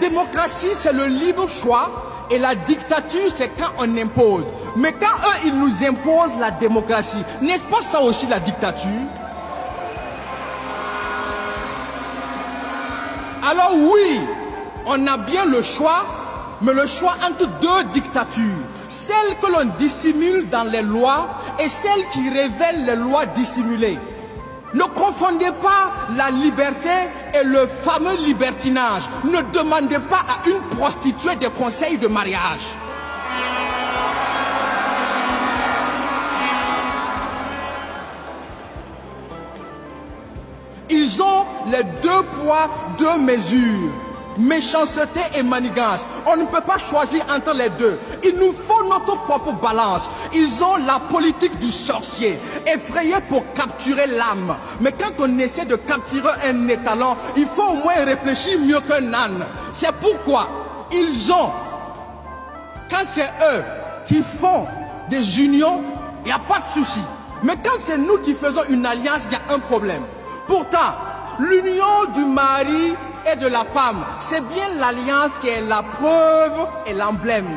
Démocratie, c'est le libre choix et la dictature, c'est quand on impose. Mais quand eux, ils nous imposent la démocratie, n'est-ce pas ça aussi la dictature? Alors oui, on a bien le choix, mais le choix entre deux dictatures. Celle que l'on dissimule dans les lois et celle qui révèle les lois dissimulées. Ne confondez pas la liberté et le fameux libertinage. Ne demandez pas à une prostituée des conseils de mariage. Ils ont les deux poids, deux mesures. Méchanceté et manigance. On ne peut pas choisir entre les deux. Il nous faut notre propre balance. Ils ont la politique du sorcier, effrayé pour capturer l'âme. Mais quand on essaie de capturer un étalon, il faut au moins réfléchir mieux qu'un âne. C'est pourquoi ils ont, quand c'est eux qui font des unions, il n'y a pas de souci. Mais quand c'est nous qui faisons une alliance, il y a un problème. Pourtant, l'union du mari et de la femme, c'est bien l'alliance qui est la preuve et l'emblème.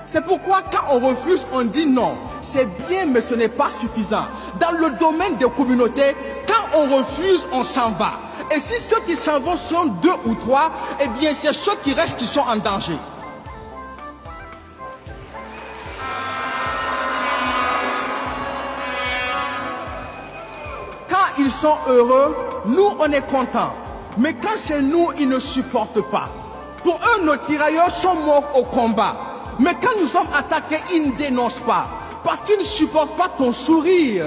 C'est pourquoi quand on refuse, on dit non. C'est bien, mais ce n'est pas suffisant. Dans le domaine des communautés, quand on refuse, on s'en va. Et si ceux qui s'en vont sont 2 ou 3, eh bien c'est ceux qui restent qui sont en danger. Quand ils sont heureux, nous on est contents. Mais quand c'est nous, ils ne supportent pas. Pour eux, nos tirailleurs sont morts au combat. Mais quand nous sommes attaqués, ils ne dénoncent pas. Parce qu'ils ne supportent pas ton sourire.